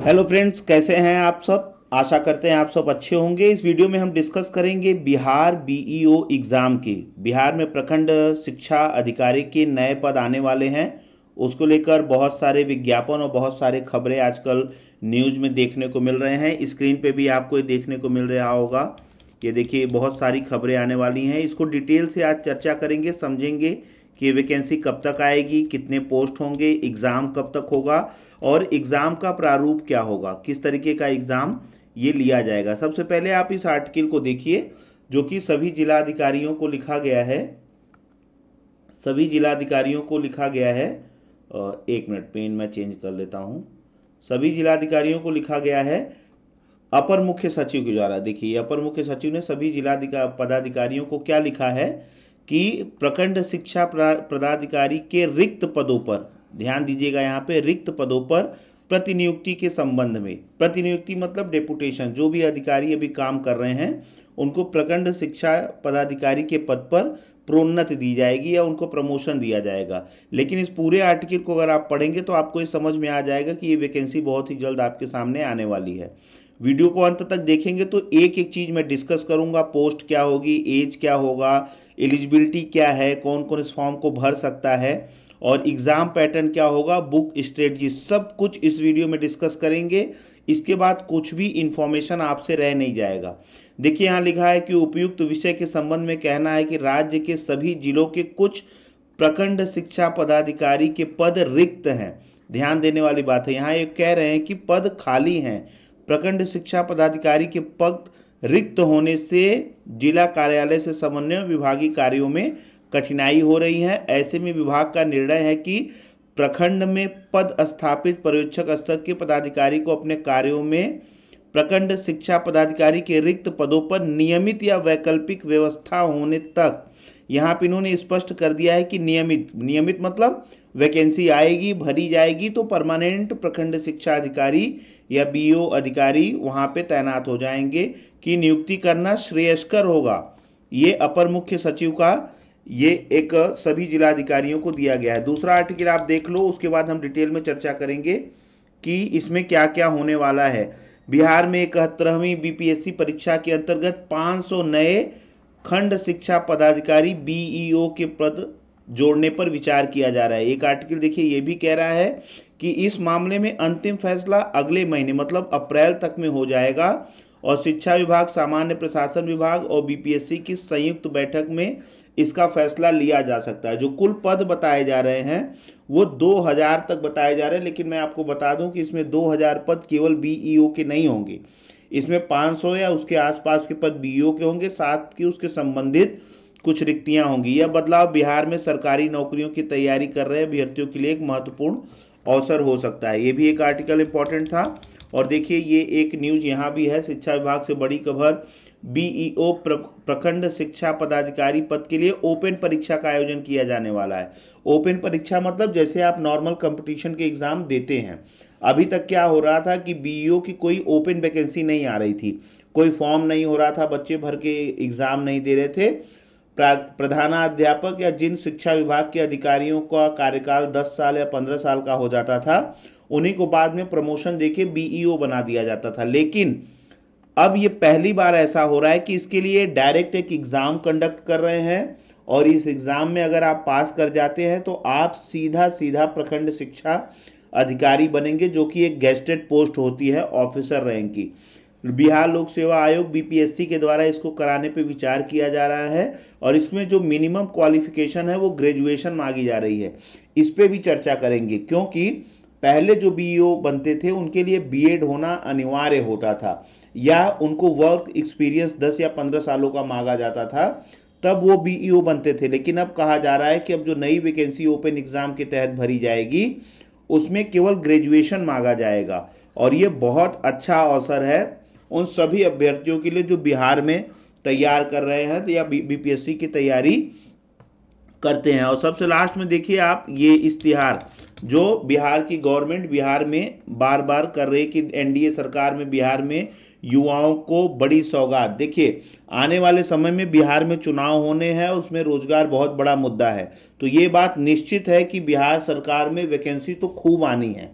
Hello friends, कैसे हैं आप सब। आशा करते हैं आप सब अच्छे होंगे। इस वीडियो में हम डिस्कस करेंगे बिहार बीईओ एग्ज़ाम की। बिहार में प्रखंड शिक्षा अधिकारी के नए पद आने वाले हैं। उसको लेकर बहुत सारे विज्ञापन और बहुत सारे खबरें आजकल न्यूज़ में देखने को मिल रहे हैं। स्क्रीन पे भी आपको ये देखने को मिल रहा होगा। ये देखिए, बहुत सारी खबरें आने वाली हैं। इसको डिटेल से आज चर्चा करेंगे, समझेंगे कि ये वैकेंसी कब तक आएगी, कितने पोस्ट होंगे, एग्ज़ाम कब तक होगा और एग्ज़ाम का प्रारूप क्या होगा, किस तरीके का एग्ज़ाम ये लिया जाएगा। सबसे पहले आप इस आर्टिकल को देखिए जो कि सभी जिलाधिकारियों को लिखा गया है। सभी जिलाधिकारियों को लिखा गया है। एक मिनट, पेन मैं चेंज कर लेता हूँ। सभी जिलाधिकारियों को लिखा गया है अपर मुख्य सचिव के द्वारा। देखिए, अपर मुख्य सचिव ने सभी पदाधिकारियों को क्या लिखा है कि प्रखंड शिक्षा पदाधिकारी के रिक्त पदों पर, ध्यान दीजिएगा यहाँ पे, रिक्त पदों पर प्रतिनियुक्ति के संबंध में। प्रतिनियुक्ति मतलब डेपुटेशन, जो भी अधिकारी अभी काम कर रहे हैं उनको प्रखंड शिक्षा पदाधिकारी के पद पर प्रोन्नति दी जाएगी या उनको प्रमोशन दिया जाएगा। लेकिन इस पूरे आर्टिकल को अगर आप पढ़ेंगे तो आपको ये समझ में आ जाएगा कि ये वैकेंसी बहुत ही जल्द आपके सामने आने वाली है। वीडियो को अंत तक देखेंगे तो एक एक चीज़ मैं डिस्कस करूंगा। पोस्ट क्या होगी, एज क्या होगा, एलिजिबिलिटी क्या है, कौन कौन इस फॉर्म को भर सकता है और एग्ज़ाम पैटर्न क्या होगा, बुक स्ट्रेटजी, सब कुछ इस वीडियो में डिस्कस करेंगे। इसके बाद कुछ भी इंफॉर्मेशन आपसे रह नहीं जाएगा। देखिए, यहाँ लिखा है कि उपयुक्त विषय के संबंध में कहना है कि राज्य के सभी जिलों के कुछ प्रखंड शिक्षा पदाधिकारी के पद रिक्त हैं। ध्यान देने वाली बात है, यहाँ ये कह रहे हैं कि पद खाली हैं। प्रखंड शिक्षा पदाधिकारी के पद रिक्त होने से जिला कार्यालय से समन्वय विभागीय कार्यों में कठिनाई हो रही है। ऐसे में विभाग का निर्णय है कि प्रखंड में पद स्थापित पर्यवेक्षक स्तर के पदाधिकारी को अपने कार्यों में प्रखंड शिक्षा पदाधिकारी के रिक्त पदों पर नियमित या वैकल्पिक व्यवस्था होने तक, यहाँ पे इन्होंने स्पष्ट कर दिया है कि नियमित मतलब वैकेंसी आएगी, भरी जाएगी तो परमानेंट प्रखंड शिक्षा अधिकारी या बीओ अधिकारी वहाँ पे तैनात हो जाएंगे कि नियुक्ति करना श्रेयस्कर होगा। ये अपर मुख्य सचिव का ये एक सभी जिलाधिकारियों को दिया गया है। दूसरा आर्टिकल आप देख लो, उसके बाद हम डिटेल में चर्चा करेंगे कि इसमें क्या क्या होने वाला है। बिहार में 71वीं बीपीएससी परीक्षा के अंतर्गत 500 नए खंड शिक्षा पदाधिकारी बीईओ के पद जोड़ने पर विचार किया जा रहा है। एक आर्टिकल देखिए, ये भी कह रहा है कि इस मामले में अंतिम फैसला अगले महीने मतलब अप्रैल तक में हो जाएगा और शिक्षा विभाग, सामान्य प्रशासन विभाग और बीपीएससी की संयुक्त बैठक में इसका फैसला लिया जा सकता है। जो कुल पद बताए जा रहे हैं वो 2000 तक बताए जा रहे हैं, लेकिन मैं आपको बता दूं कि इसमें 2000 पद केवल बीईओ के नहीं होंगे। इसमें 500 या उसके आसपास के पद बीईओ के होंगे, साथ ही उसके संबंधित कुछ रिक्तियां होंगी। यह बदलाव बिहार में सरकारी नौकरियों की तैयारी कर रहे अभ्यर्थियों के लिए एक महत्वपूर्ण अवसर हो सकता है। ये भी एक आर्टिकल इंपॉर्टेंट था। और देखिए, ये एक न्यूज यहाँ भी है, शिक्षा विभाग से बड़ी खबर, बीईओ प्रखंड शिक्षा पदाधिकारी पद के लिए ओपन परीक्षा का आयोजन किया जाने वाला है। ओपन परीक्षा मतलब जैसे आप नॉर्मल कंपटीशन के एग्जाम देते हैं। अभी तक क्या हो रहा था कि बीईओ की कोई ओपन वैकेंसी नहीं आ रही थी, कोई फॉर्म नहीं हो रहा था, बच्चे भर के एग्जाम नहीं दे रहे थे। प्रधानाध्यापक या जिन शिक्षा विभाग के अधिकारियों का कार्यकाल 10 साल या 15 साल का हो जाता था, उन्हीं को बाद में प्रमोशन देके बीईओ बना दिया जाता था। लेकिन अब ये पहली बार ऐसा हो रहा है कि इसके लिए डायरेक्ट एक एग्ज़ाम कंडक्ट कर रहे हैं और इस एग्ज़ाम में अगर आप पास कर जाते हैं तो आप सीधा सीधा प्रखंड शिक्षा अधिकारी बनेंगे, जो कि एक गेस्टेड पोस्ट होती है, ऑफिसर रैंक की। बिहार लोक सेवा आयोग बीपीएससी के द्वारा इसको कराने पे विचार किया जा रहा है और इसमें जो मिनिमम क्वालिफिकेशन है वो ग्रेजुएशन मांगी जा रही है। इस पे भी चर्चा करेंगे, क्योंकि पहले जो बीईओ बनते थे उनके लिए बीएड होना अनिवार्य होता था या उनको वर्क एक्सपीरियंस 10 या 15 सालों का मांगा जाता था, तब वो बीईओ बनते थे। लेकिन अब कहा जा रहा है कि अब जो नई वैकेंसी ओपन एग्जाम के तहत भरी जाएगी उसमें केवल ग्रेजुएशन मांगा जाएगा। और ये बहुत अच्छा अवसर है उन सभी अभ्यर्थियों के लिए जो बिहार में तैयार कर रहे हैं या बीपीएससी की तैयारी करते हैं। और सबसे लास्ट में देखिए आप, ये इश्तिहार जो बिहार की गवर्नमेंट बिहार में बार बार कर रही है कि एनडीए सरकार में बिहार में युवाओं को बड़ी सौगात। देखिए, आने वाले समय में बिहार में चुनाव होने हैं, उसमें रोजगार बहुत बड़ा मुद्दा है। तो ये बात निश्चित है कि बिहार सरकार में वैकेंसी तो खूब आनी है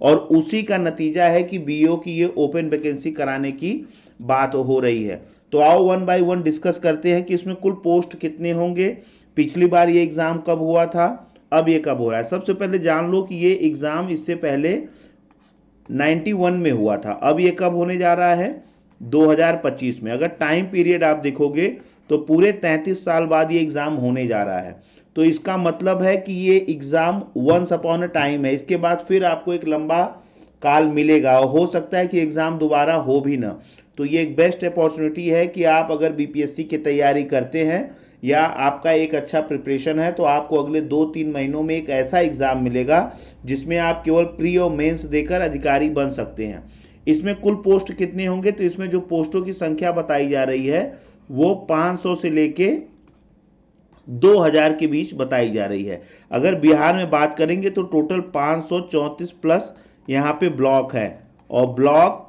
और उसी का नतीजा है कि बीईओ की ये ओपन वैकेंसी कराने की बात हो रही है। तो आओ वन बाय वन डिस्कस करते हैं कि इसमें कुल पोस्ट कितने होंगे, पिछली बार ये एग्ज़ाम कब हुआ था, अब ये कब हो रहा है। सबसे पहले जान लो कि ये एग्ज़ाम इससे पहले 91 में हुआ था, अब ये कब होने जा रहा है, 2025 में। अगर टाइम पीरियड आप देखोगे तो पूरे 33 साल बाद ये एग्ज़ाम होने जा रहा है। तो इसका मतलब है कि ये exam once upon a time है, इसके बाद फिर आपको एक लंबा काल मिलेगा और हो सकता है कि एग्ज़ाम दोबारा हो भी ना। तो ये एक बेस्ट अपॉर्चुनिटी है कि आप अगर बीपीएससी की तैयारी करते हैं या आपका एक अच्छा प्रिपरेशन है तो आपको अगले 2-3 महीनों में एक ऐसा एग्ज़ाम मिलेगा जिसमें आप केवल प्री और मेंस देकर अधिकारी बन सकते हैं। इसमें कुल पोस्ट कितने होंगे, तो इसमें जो पोस्टों की संख्या बताई जा रही है वो 500 से लेके 2000 के बीच बताई जा रही है। अगर बिहार में बात करेंगे तो टोटल 534 प्लस यहाँ पे ब्लॉक है, और ब्लॉक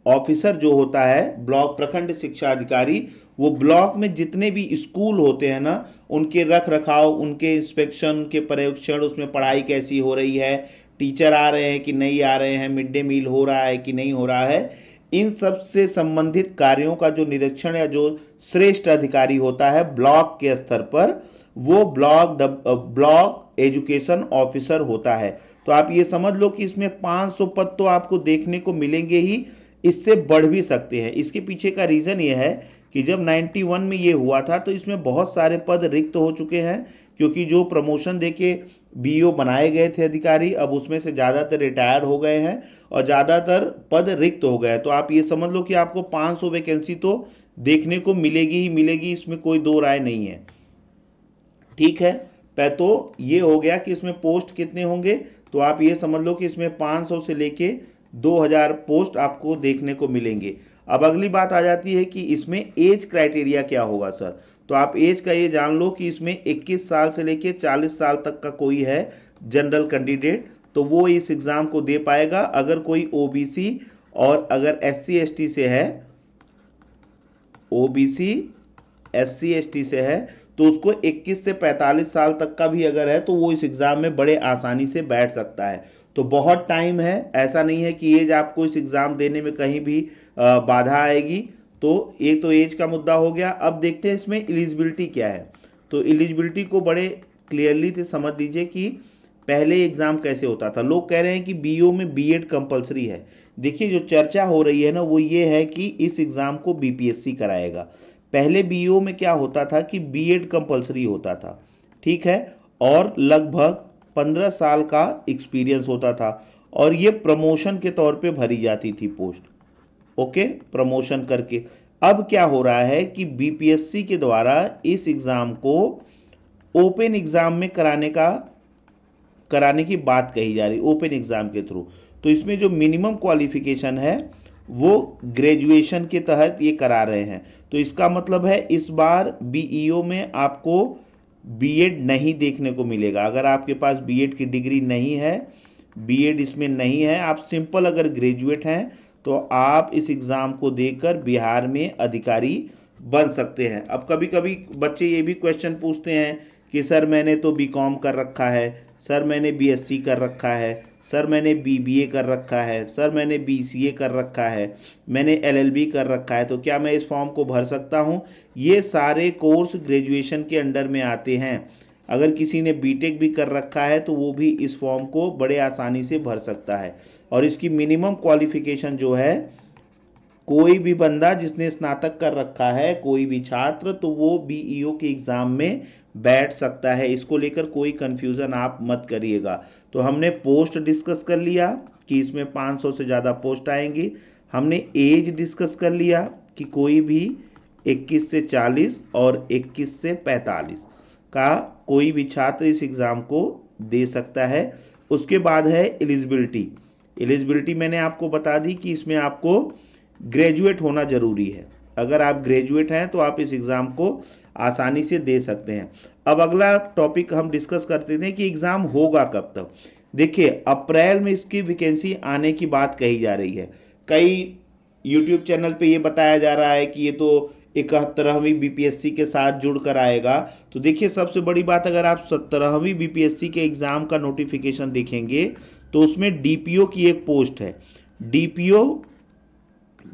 ऑफिसर जो होता है, ब्लॉक प्रखंड शिक्षा अधिकारी, वो ब्लॉक में जितने भी स्कूल होते हैं ना, उनके रख रखाव, उनके इंस्पेक्शन, उनके पर्यवेक्षण, उसमें पढ़ाई कैसी हो रही है, टीचर आ रहे हैं कि नहीं आ रहे हैं, मिड डे मील हो रहा है कि नहीं हो रहा है, इन सब से संबंधित कार्यों का जो निरीक्षण या जो श्रेष्ठ अधिकारी होता है ब्लॉक के स्तर पर, वो ब्लॉक एजुकेशन ऑफिसर होता है। तो आप ये समझ लो कि इसमें 500 पद तो आपको देखने को मिलेंगे ही, इससे बढ़ भी सकते हैं। इसके पीछे का रीज़न ये है कि जब 91 में ये हुआ था तो इसमें बहुत सारे पद रिक्त हो चुके हैं, क्योंकि जो प्रमोशन देके बीईओ बनाए गए थे अधिकारी, अब उसमें से ज़्यादातर रिटायर हो गए हैं और ज़्यादातर पद रिक्त हो गए। तो आप ये समझ लो कि आपको 500 वैकेंसी तो देखने को मिलेगी ही मिलेगी, इसमें कोई दो राय नहीं है। ठीक है, तो ये हो गया कि इसमें पोस्ट कितने होंगे, तो आप ये समझ लो कि इसमें 500 से लेके 2000 पोस्ट आपको देखने को मिलेंगे। अब अगली बात आ जाती है कि इसमें एज क्राइटेरिया क्या होगा सर। तो आप एज का ये जान लो कि इसमें 21 साल से लेके 40 साल तक का कोई है जनरल कैंडिडेट, तो वो इस एग्ज़ाम को दे पाएगा। अगर कोई ओबीसी और अगर एससी एसटी से है, ओबीसी एससी एसटी से है, तो उसको 21 से 45 साल तक का भी अगर है तो वो इस एग्ज़ाम में बड़े आसानी से बैठ सकता है। तो बहुत टाइम है, ऐसा नहीं है कि एज आपको इस एग्ज़ाम देने में कहीं भी बाधा आएगी। तो ये तो एज का मुद्दा हो गया। अब देखते हैं इसमें एलिजिबिलिटी क्या है। तो एलिजिबिलिटी को बड़े क्लियरली से समझ लीजिए कि पहले एग्ज़ाम कैसे होता था। लोग कह रहे हैं कि बीईओ में बीएड कंपलसरी है। देखिए जो चर्चा हो रही है ना वो ये है कि इस एग्ज़ाम को बीपीएससी कराएगा। पहले बीईओ में क्या होता था कि बीएड कंपलसरी होता था, ठीक है, और लगभग 15 साल का एक्सपीरियंस होता था, और ये प्रमोशन के तौर पे भरी जाती थी पोस्ट, ओके, प्रमोशन करके। अब क्या हो रहा है कि बीपीएससी के द्वारा इस एग्ज़ाम को ओपन एग्ज़ाम में कराने की बात कही जा रही, ओपन एग्ज़ाम के थ्रू। तो इसमें जो मिनिमम क्वालिफिकेशन है वो ग्रेजुएशन के तहत ये करा रहे हैं। तो इसका मतलब है इस बार बीईओ में आपको बीएड नहीं देखने को मिलेगा। अगर आपके पास बीएड की डिग्री नहीं है, बीएड इसमें नहीं है, आप सिंपल अगर ग्रेजुएट हैं तो आप इस एग्ज़ाम को देकर बिहार में अधिकारी बन सकते हैं। अब कभी कभी बच्चे ये भी क्वेश्चन पूछते हैं कि सर मैंने तो बीकॉम कर रखा है, सर मैंने बीएससी कर रखा है, सर मैंने बीबीए कर रखा है, सर मैंने बीसीए कर रखा है, मैंने एलएलबी कर रखा है, तो क्या मैं इस फॉर्म को भर सकता हूँ? ये सारे कोर्स ग्रेजुएशन के अंडर में आते हैं। अगर किसी ने बीटेक भी कर रखा है तो वो भी इस फॉर्म को बड़े आसानी से भर सकता है। और इसकी मिनिमम क्वालिफिकेशन जो है, कोई भी बंदा जिसने स्नातक कर रखा है, कोई भी छात्र, तो वो बीईओ के एग्ज़ाम में बैठ सकता है। इसको लेकर कोई कन्फ्यूज़न आप मत करिएगा। तो हमने पोस्ट डिस्कस कर लिया कि इसमें 500 से ज़्यादा पोस्ट आएंगी। हमने एज डिस्कस कर लिया कि कोई भी 21 से 40 और 21 से 45 का कोई भी छात्र इस एग्ज़ाम को दे सकता है। उसके बाद है एलिजिबिलिटी। एलिजिबिलिटी मैंने आपको बता दी कि इसमें आपको ग्रेजुएट होना ज़रूरी है। अगर आप ग्रेजुएट हैं तो आप इस एग्ज़ाम को आसानी से दे सकते हैं। अब अगला टॉपिक हम डिस्कस करते थे कि एग्ज़ाम होगा कब तक। देखिए अप्रैल में इसकी वैकेंसी आने की बात कही जा रही है। कई यूट्यूब चैनल पे ये बताया जा रहा है कि ये तो 71वीं बीपीएससी के साथ जुड़ कर आएगा। तो देखिए सबसे बड़ी बात, अगर आप 17वीं बीपीएससी के एग्ज़ाम का नोटिफिकेशन देखेंगे तो उसमें डीपीओ की एक पोस्ट है। डीपीओ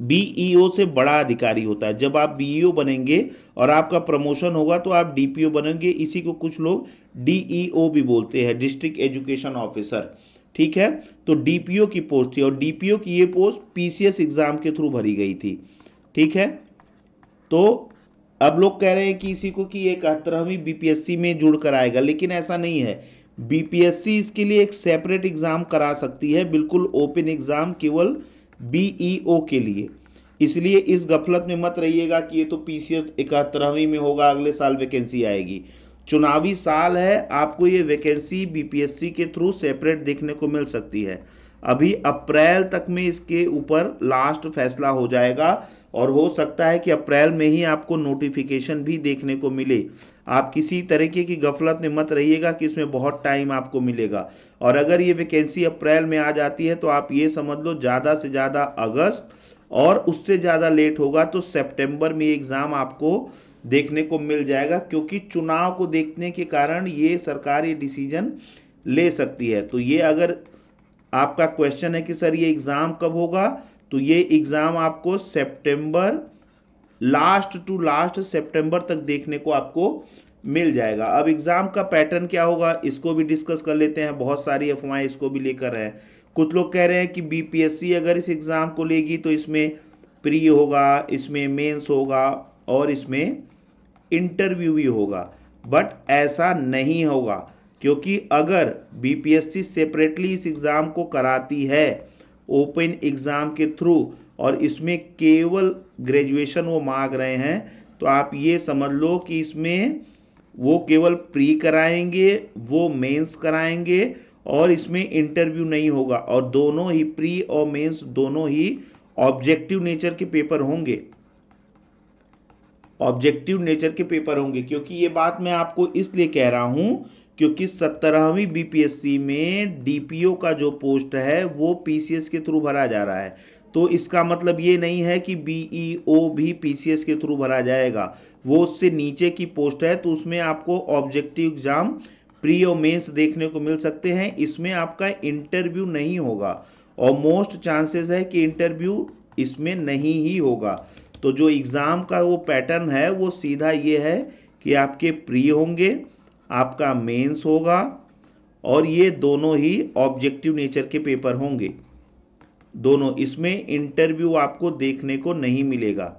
बीईओ से बड़ा अधिकारी होता है। जब आप बीईओ बनेंगे और आपका प्रमोशन होगा तो आप डीपीओ बनेंगे। इसी को कुछ लोग डीईओ भी बोलते हैं, डिस्ट्रिक्ट एजुकेशन ऑफिसर। ठीक है, तो डीपीओ की पोस्ट थी और डीपीओ की ये पोस्ट पीसीएस एग्जाम के थ्रू भरी गई थी। ठीक है, तो अब लोग कह रहे हैं कि इसी को कि एक 71वीं बीपीएससी में जुड़ कर आएगा, लेकिन ऐसा नहीं है। बीपीएससी इसके लिए एक सेपरेट एग्जाम करा सकती है, बिल्कुल ओपन एग्जाम, केवल बीईओ के लिए। इसलिए इस गफलत में मत रहिएगा कि ये तो पीसीएस 71वीं में होगा, अगले साल वैकेंसी आएगी। चुनावी साल है, आपको ये वैकेंसी बीपीएससी के थ्रू सेपरेट देखने को मिल सकती है। अभी अप्रैल तक में इसके ऊपर लास्ट फैसला हो जाएगा और हो सकता है कि अप्रैल में ही आपको नोटिफिकेशन भी देखने को मिले। आप किसी तरीके की गफलत में मत रहिएगा कि इसमें बहुत टाइम आपको मिलेगा। और अगर ये वैकेंसी अप्रैल में आ जाती है तो आप ये समझ लो ज़्यादा से ज़्यादा अगस्त, और उससे ज़्यादा लेट होगा तो सितंबर में एग्ज़ाम आपको देखने को मिल जाएगा, क्योंकि चुनाव को देखने के कारण ये सरकार ये डिसीजन ले सकती है। तो ये अगर आपका क्वेश्चन है कि सर ये एग्ज़ाम कब होगा, तो ये एग्ज़ाम आपको सितंबर, लास्ट टू लास्ट सितंबर तक देखने को आपको मिल जाएगा। अब एग्ज़ाम का पैटर्न क्या होगा इसको भी डिस्कस कर लेते हैं। बहुत सारी अफवाहें इसको भी लेकर है। कुछ लोग कह रहे हैं कि बीपीएससी अगर इस एग्ज़ाम को लेगी तो इसमें प्री होगा, इसमें मेंस होगा और इसमें इंटरव्यू भी होगा। बट ऐसा नहीं होगा, क्योंकि अगर बीपीएससी सेपरेटली इस एग्ज़ाम को कराती है ओपन एग्ज़ाम के थ्रू और इसमें केवल ग्रेजुएशन वो मांग रहे हैं, तो आप ये समझ लो कि इसमें वो केवल प्री कराएंगे, वो मेंस कराएंगे और इसमें इंटरव्यू नहीं होगा। और दोनों ही प्री और मेंस दोनों ही ऑब्जेक्टिव नेचर के पेपर होंगे, ऑब्जेक्टिव नेचर के पेपर होंगे। क्योंकि ये बात मैं आपको इसलिए कह रहा हूं क्योंकि 17वीं बीपीएससी में डीपीओ का जो पोस्ट है वो पीसीएस के थ्रू भरा जा रहा है। तो इसका मतलब ये नहीं है कि बीईओ भी पीसीएस के थ्रू भरा जाएगा, वो उससे नीचे की पोस्ट है। तो उसमें आपको ऑब्जेक्टिव एग्जाम, प्री और मेंस देखने को मिल सकते हैं। इसमें आपका इंटरव्यू नहीं होगा और मोस्ट चांसेस है कि इंटरव्यू इसमें नहीं ही होगा। तो जो एग्ज़ाम का वो पैटर्न है वो सीधा ये है कि आपके प्री होंगे, आपका मेंस होगा और ये दोनों ही ऑब्जेक्टिव नेचर के पेपर होंगे दोनों। इसमें इंटरव्यू आपको देखने को नहीं मिलेगा।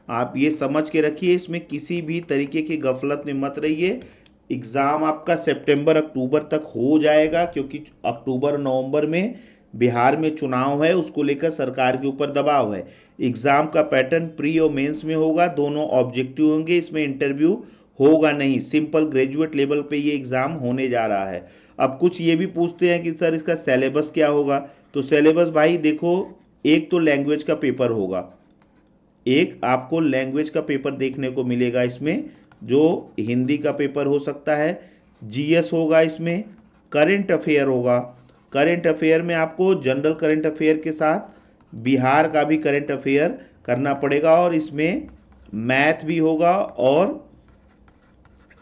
आप ये समझ के रखिए, इसमें किसी भी तरीके की गफलत में मत रहिए। एग्ज़ाम आपका सितंबर अक्टूबर तक हो जाएगा, क्योंकि अक्टूबर नवंबर में बिहार में चुनाव है, उसको लेकर सरकार के ऊपर दबाव है। एग्ज़ाम का पैटर्न प्री और मेंस में होगा, दोनों ऑब्जेक्टिव होंगे, इसमें इंटरव्यू होगा नहीं। सिंपल ग्रेजुएट लेवल पे ये एग्ज़ाम होने जा रहा है। अब कुछ ये भी पूछते हैं कि सर इसका सिलेबस क्या होगा। तो सिलेबस भाई देखो, एक तो लैंग्वेज का पेपर होगा, एक आपको लैंग्वेज का पेपर देखने को मिलेगा इसमें, जो हिंदी का पेपर हो सकता है, जीएस होगा, इसमें करंट अफेयर होगा। करंट अफेयर में आपको जनरल करंट अफेयर के साथ बिहार का भी करंट अफेयर करना पड़ेगा और इसमें मैथ भी होगा और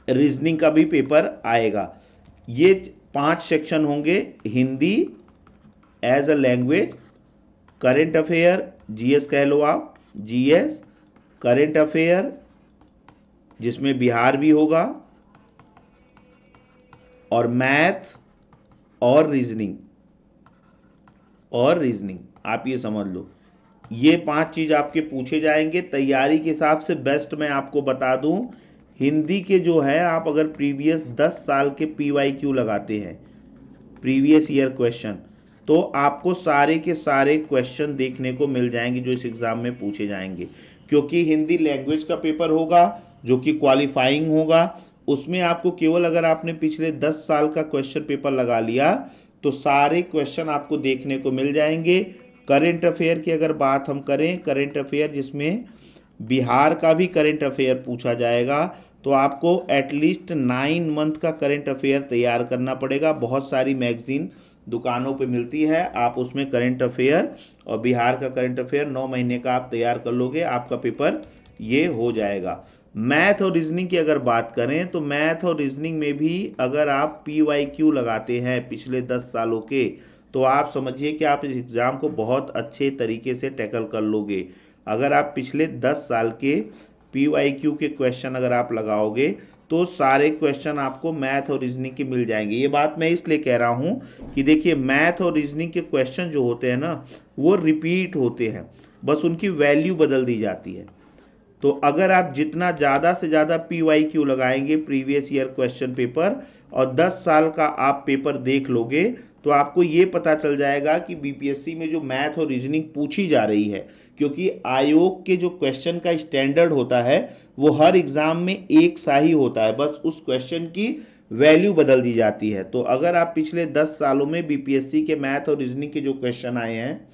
रीजनिंग का भी पेपर आएगा। ये 5 सेक्शन होंगे, Hindi as a language, current affair, GS कह लो आप, जीएस, करंट अफेयर जिसमें बिहार भी होगा, और मैथ और रीजनिंग, आप ये समझ लो ये 5 चीज़ आपके पूछे जाएंगे। तैयारी के हिसाब से बेस्ट मैं आपको बता दूं, हिंदी के जो है आप अगर प्रीवियस 10 साल के पीवाईक्यू लगाते हैं, प्रीवियस ईयर क्वेश्चन, तो आपको सारे के सारे क्वेश्चन देखने को मिल जाएंगे जो इस एग्ज़ाम में पूछे जाएंगे। क्योंकि हिंदी लैंग्वेज का पेपर होगा जो कि क्वालिफाइंग होगा, उसमें आपको केवल अगर आपने पिछले 10 साल का क्वेश्चन पेपर लगा लिया तो सारे क्वेश्चन आपको देखने को मिल जाएंगे। करंट अफेयर की अगर बात हम करें, करंट अफेयर जिसमें बिहार का भी करंट अफेयर पूछा जाएगा, तो आपको एटलीस्ट 9 मंथ का करंट अफेयर तैयार करना पड़ेगा। बहुत सारी मैगजीन दुकानों पे मिलती है, आप उसमें करंट अफेयर और बिहार का करंट अफेयर 9 महीने का आप तैयार कर लोगे, आपका पेपर ये हो जाएगा। मैथ और रीजनिंग की अगर बात करें तो मैथ और रीजनिंग में भी अगर आप पीवाईक्यू लगाते हैं पिछले 10 सालों के, तो आप समझिए कि आप इस एग्ज़ाम को बहुत अच्छे तरीके से टैकल कर लोगे। अगर आप पिछले 10 साल के PYQ के क्वेश्चन अगर आप लगाओगे तो सारे क्वेश्चन आपको मैथ और रीजनिंग के मिल जाएंगे। ये बात मैं इसलिए कह रहा हूँ कि देखिए मैथ और रीजनिंग के क्वेश्चन जो होते हैं ना वो रिपीट होते हैं, बस उनकी वैल्यू बदल दी जाती है। तो अगर आप जितना ज़्यादा से ज़्यादा PYQ लगाएंगे प्रीवियस ईयर क्वेश्चन पेपर और 10 साल का आप पेपर देख लोगे तो आपको ये पता चल जाएगा कि BPSC में जो मैथ और रीजनिंग पूछी जा रही है, क्योंकि आयोग के जो क्वेश्चन का स्टैंडर्ड होता है वो हर एग्ज़ाम में एक सा ही होता है, बस उस क्वेश्चन की वैल्यू बदल दी जाती है। तो अगर आप पिछले 10 सालों में BPSC के मैथ और रीजनिंग के जो क्वेश्चन आए हैं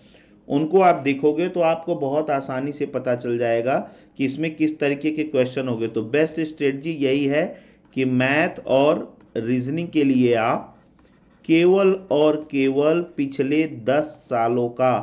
उनको आप देखोगे तो आपको बहुत आसानी से पता चल जाएगा कि इसमें किस तरीके के क्वेश्चन होंगे। तो बेस्ट स्ट्रेटजी यही है कि मैथ और रीजनिंग के लिए आप केवल और केवल पिछले 10 सालों का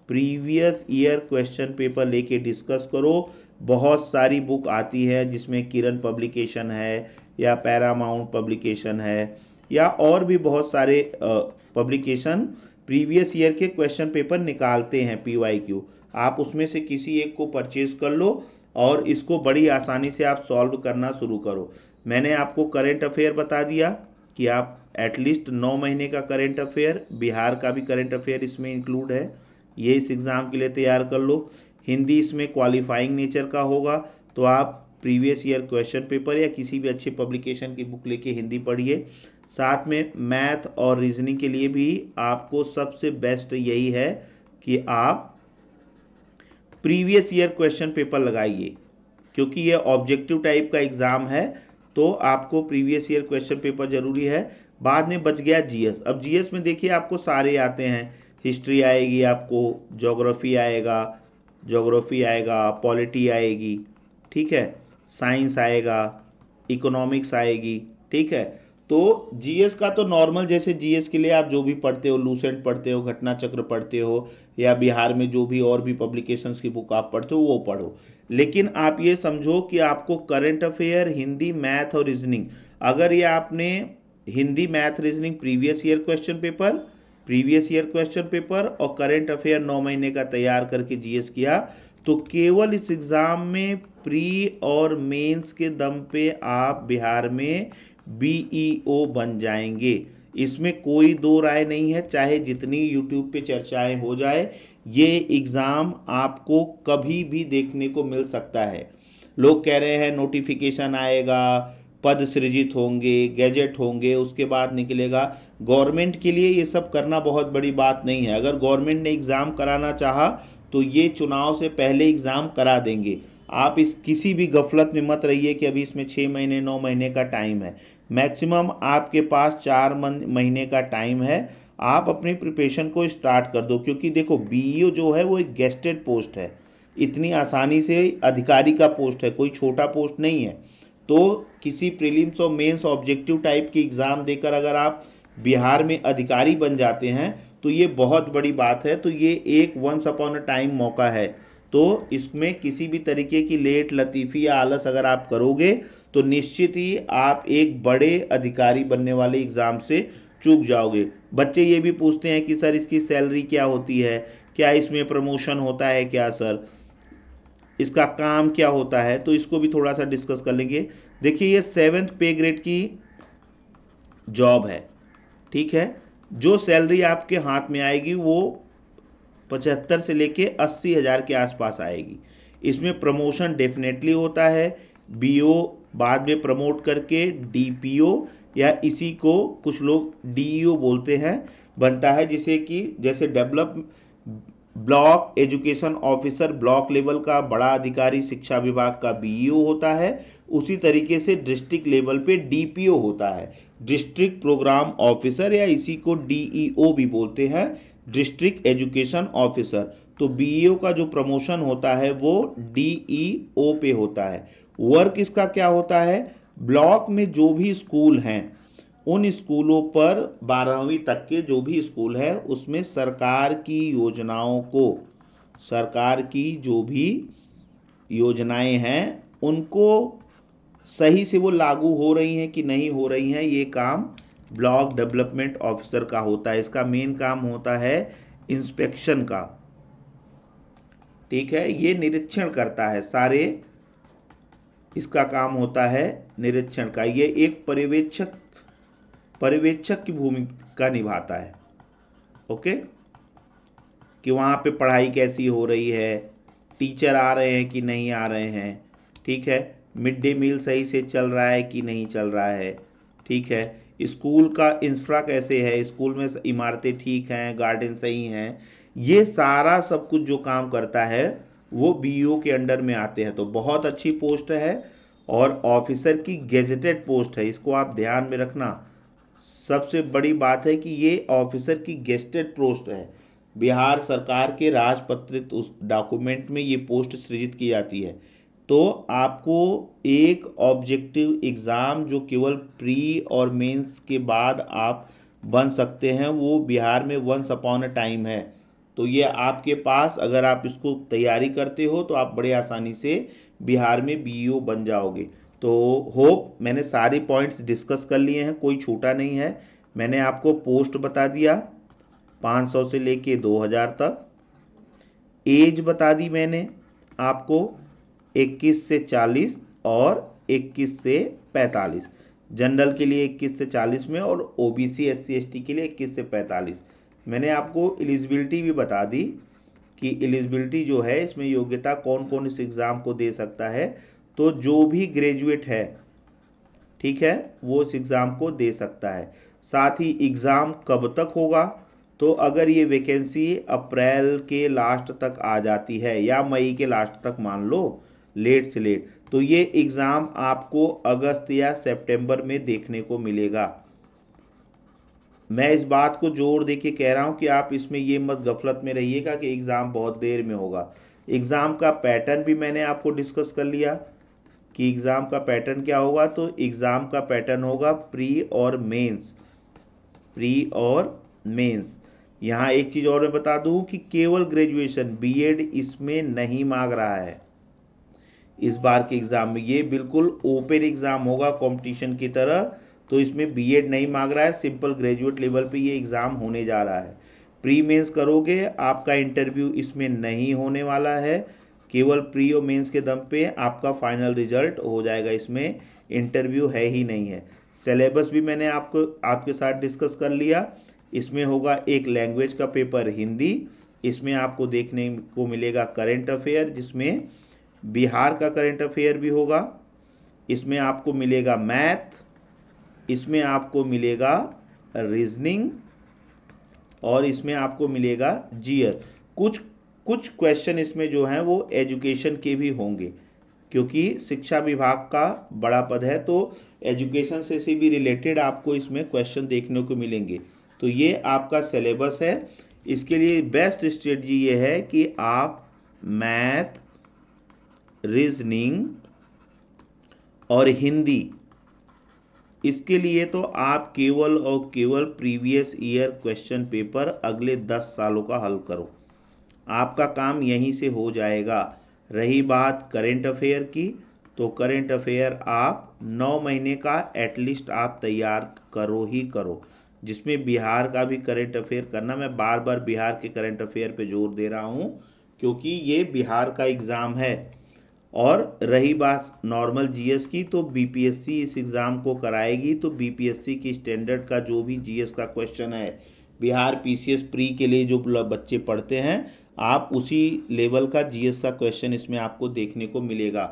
प्रीवियस ईयर क्वेश्चन पेपर लेके डिस्कस करो। बहुत सारी बुक आती है जिसमें किरण पब्लिकेशन है या पैरामाउंट पब्लिकेशन है या और भी बहुत सारे पब्लिकेशन प्रीवियस ईयर के क्वेश्चन पेपर निकालते हैं PYQ। आप उसमें से किसी एक को परचेज कर लो और इसको बड़ी आसानी से आप सॉल्व करना शुरू करो। मैंने आपको करंट अफेयर बता दिया कि आप एटलीस्ट 9 महीने का करंट अफेयर, बिहार का भी करंट अफेयर इसमें इंक्लूड है, ये इस एग्ज़ाम के लिए तैयार कर लो। हिंदी इसमें क्वालिफाइंग नेचर का होगा तो आप प्रीवियस ईयर क्वेश्चन पेपर या किसी भी अच्छे पब्लिकेशन की बुक लेके हिंदी पढ़िए। साथ में मैथ और रीजनिंग के लिए भी आपको सबसे बेस्ट यही है कि आप प्रीवियस ईयर क्वेश्चन पेपर लगाइए, क्योंकि ये ऑब्जेक्टिव टाइप का एग्ज़ाम है तो आपको प्रीवियस ईयर क्वेश्चन पेपर ज़रूरी है। बाद में बच गया GS। अब GS में देखिए आपको सारे आते हैं, हिस्ट्री आएगी, आपको ज्योग्राफी आएगा, पॉलिटी आएगी, ठीक है, साइंस आएगा, इकोनॉमिक्स आएगी, ठीक है। तो GS का तो नॉर्मल, जैसे GS के लिए आप जो भी पढ़ते हो, लूसेंट पढ़ते हो, घटना चक्र पढ़ते हो या बिहार में जो भी और भी पब्लिकेशंस की बुक आप पढ़ते हो वो पढ़ो। लेकिन आप ये समझो कि आपको करंट अफेयर, हिंदी, मैथ और रीजनिंग, अगर ये आपने Hindi, math, reasoning previous year question paper और करंट अफेयर 9 महीने का तैयार करके GS किया तो केवल इस एग्ज़ाम में प्री और मेंस के दम पे आप बिहार में BEO बन जाएंगे। इसमें कोई दो राय नहीं है, चाहे जितनी यूट्यूब पे चर्चाएं हो जाए, ये एग्ज़ाम आपको कभी भी देखने को मिल सकता है। लोग कह रहे हैं नोटिफिकेशन आएगा, पद सृजित होंगे, गैजेट होंगे, उसके बाद निकलेगा। गवर्नमेंट के लिए ये सब करना बहुत बड़ी बात नहीं है। अगर गवर्नमेंट ने एग्ज़ाम कराना चाहा तो ये चुनाव से पहले एग्ज़ाम करा देंगे। आप इस किसी भी गफलत में मत रहिए कि अभी इसमें 6 महीने 9 महीने का टाइम है। मैक्सिमम आपके पास 4 महीने का टाइम है। आप अपनी प्रिपरेशन को स्टार्ट कर दो, क्योंकि देखो BEO जो है वो एक गेस्टेड पोस्ट है, इतनी आसानी से अधिकारी का पोस्ट है, कोई छोटा पोस्ट नहीं है। तो किसी प्रीलिम्स और मेंस ऑब्जेक्टिव टाइप की एग्ज़ाम देकर अगर आप बिहार में अधिकारी बन जाते हैं तो ये बहुत बड़ी बात है। तो ये एक वंस अपॉन अ टाइम मौका है। तो इसमें किसी भी तरीके की लेट लतीफ़ी या आलस अगर आप करोगे तो निश्चित ही आप एक बड़े अधिकारी बनने वाले एग्ज़ाम से चूक जाओगे। बच्चे ये भी पूछते हैं कि सर इसकी सैलरी क्या होती है, क्या इसमें प्रमोशन होता है क्या सर, इसका काम क्या होता है, तो इसको भी थोड़ा सा डिस्कस कर लेंगे। देखिए ये 7th पे ग्रेड की जॉब है, ठीक है। जो सैलरी आपके हाथ में आएगी वो 75 से लेके 80,000 के आसपास आएगी। इसमें प्रमोशन डेफिनेटली होता है। BO बाद में प्रमोट करके DPO या इसी को कुछ लोग DEO बोलते हैं बनता है, जिसे कि जैसे develop block education officer block level का बड़ा अधिकारी शिक्षा विभाग का BEO होता है, उसी तरीके से डिस्ट्रिक्ट लेवल पे DPO होता है, डिस्ट्रिक्ट प्रोग्राम ऑफिसर, या इसी को DEO भी बोलते हैं, डिस्ट्रिक्ट एजुकेशन ऑफिसर। तो BEO का जो प्रमोशन होता है वो DEO पे होता है। वर्क इसका क्या होता है, ब्लॉक में जो भी स्कूल हैं उन स्कूलों पर 12वीं तक के जो भी स्कूल है उसमें सरकार की जो भी योजनाएं हैं उनको सही से वो लागू हो रही हैं कि नहीं हो रही हैं, ये काम ब्लॉक डेवलपमेंट ऑफिसर का होता है। इसका मेन काम होता है इंस्पेक्शन का, ठीक है, ये निरीक्षण करता है सारे, इसका काम होता है निरीक्षण का। ये एक पर्यवेक्षक की भूमिका निभाता है। ओके, कि वहाँ पे पढ़ाई कैसी हो रही है, टीचर आ रहे हैं कि नहीं आ रहे हैं, ठीक है, मिड डे मील सही से चल रहा है कि नहीं चल रहा है, ठीक है, स्कूल का इंफ्रा कैसे है, स्कूल में इमारतें ठीक हैं, गार्डन सही हैं, ये सारा सब कुछ जो काम करता है वो बीईओ के अंडर में आते हैं। तो बहुत अच्छी पोस्ट है और ऑफिसर की गेजेटेड पोस्ट है, इसको आप ध्यान में रखना। सबसे बड़ी बात है कि ये ऑफिसर की गेजेटेड पोस्ट है, बिहार सरकार के राजपत्रित उस डॉक्यूमेंट में ये पोस्ट सृजित की जाती है। तो आपको एक ऑब्जेक्टिव एग्ज़ाम जो केवल प्री और मेंस के बाद आप बन सकते हैं, वो बिहार में वंस अपॉन अ टाइम है। तो ये आपके पास, अगर आप इसको तैयारी करते हो तो आप बड़े आसानी से बिहार में बीईओ बन जाओगे। तो होप मैंने सारे पॉइंट्स डिस्कस कर लिए हैं, कोई छूटा नहीं है। मैंने आपको पोस्ट बता दिया 500 से लेके 2000 तक, एज बता दी मैंने आपको 21 से 40 और 21 से 45, जनरल के लिए 21 से 40 में और ओबीसी एससी एसटी के लिए 21 से 45। मैंने आपको एलिजिबिलिटी भी बता दी कि एलिजिबिलिटी जो है इसमें योग्यता कौन कौन इस एग्ज़ाम को दे सकता है। तो जो भी ग्रेजुएट है, ठीक है, वो इस एग्ज़ाम को दे सकता है। साथ ही एग्ज़ाम कब तक होगा, तो अगर ये वैकेंसी अप्रैल के लास्ट तक आ जाती है या मई के लास्ट तक मान लो, लेट से लेट, तो ये एग्ज़ाम आपको अगस्त या सितंबर में देखने को मिलेगा। मैं इस बात को जोर दे के कह रहा हूँ कि आप इसमें ये मत गफलत में रहिएगा कि एग्ज़ाम बहुत देर में होगा। एग्ज़ाम का पैटर्न भी मैंने आपको डिस्कस कर लिया कि एग्ज़ाम का पैटर्न क्या होगा। तो एग्ज़ाम का पैटर्न होगा प्री और मेंस, प्री और मेंस। यहाँ एक चीज़ और मैं बता दूँ कि केवल ग्रेजुएशन, बीएड इसमें नहीं मांग रहा है इस बार के एग्ज़ाम में। ये बिल्कुल ओपन एग्ज़ाम होगा कंपटीशन की तरह, तो इसमें बीएड नहीं मांग रहा है, सिंपल ग्रेजुएट लेवल पे ये एग्ज़ाम होने जा रहा है। प्री मेंस करोगे, आपका इंटरव्यू इसमें नहीं होने वाला है, केवल प्री और मेंस के दम पे आपका फाइनल रिजल्ट हो जाएगा, इसमें इंटरव्यू है ही नहीं है। सिलेबस भी मैंने आपके साथ डिस्कस कर लिया। इसमें होगा एक लैंग्वेज का पेपर हिंदी, इसमें आपको देखने को मिलेगा करेंट अफेयर, जिसमें बिहार का करेंट अफेयर भी होगा, इसमें आपको मिलेगा मैथ, इसमें आपको मिलेगा रीजनिंग और इसमें आपको मिलेगा जीएस। कुछ कुछ क्वेश्चन इसमें जो हैं वो एजुकेशन के भी होंगे, क्योंकि शिक्षा विभाग का बड़ा पद है, तो एजुकेशन से भी रिलेटेड आपको इसमें क्वेश्चन देखने को मिलेंगे। तो ये आपका सिलेबस है। इसके लिए बेस्ट स्ट्रेटजी ये है कि आप मैथ, रीजनिंग और हिंदी, इसके लिए तो आप केवल और केवल प्रीवियस ईयर क्वेश्चन पेपर अगले 10 सालों का हल करो, आपका काम यहीं से हो जाएगा। रही बात करेंट अफेयर की, तो करेंट अफेयर आप 9 महीने का एटलीस्ट आप तैयार करो ही करो, जिसमें बिहार का भी करेंट अफेयर करना। मैं बार बार बिहार के करेंट अफेयर पे जोर दे रहा हूँ क्योंकि ये बिहार का एग्ज़ाम है। और रही बात नॉर्मल जीएस की, तो बीपीएससी इस एग्ज़ाम को कराएगी, तो बीपीएससी की स्टैंडर्ड का जो भी जीएस का क्वेश्चन है, बिहार पीसीएस प्री के लिए जो बच्चे पढ़ते हैं, आप उसी लेवल का जीएस का क्वेश्चन इसमें आपको देखने को मिलेगा।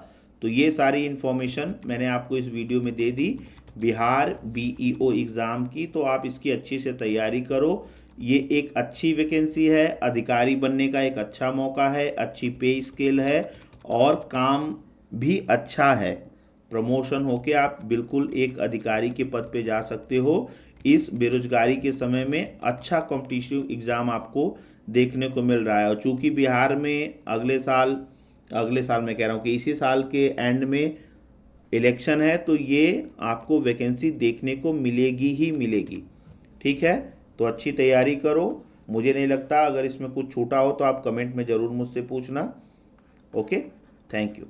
तो ये सारी इन्फॉर्मेशन मैंने आपको इस वीडियो में दे दी बिहार बीईओ एग्ज़ाम की, तो आप इसकी अच्छी से तैयारी करो। ये एक अच्छी वैकेंसी है, अधिकारी बनने का एक अच्छा मौका है, अच्छी पे स्केल है और काम भी अच्छा है। प्रमोशन होके आप बिल्कुल एक अधिकारी के पद पे जा सकते हो। इस बेरोजगारी के समय में अच्छा कॉम्पिटिटिव एग्ज़ाम आपको देखने को मिल रहा है। और चूंकि बिहार में अगले साल मैं कह रहा हूँ कि इसी साल के एंड में इलेक्शन है, तो ये आपको वैकेंसी देखने को मिलेगी ही मिलेगी। ठीक है, तो अच्छी तैयारी करो। मुझे नहीं लगता, अगर इसमें कुछ छूटा हो तो आप कमेंट में ज़रूर मुझसे पूछना। Okay, thank you.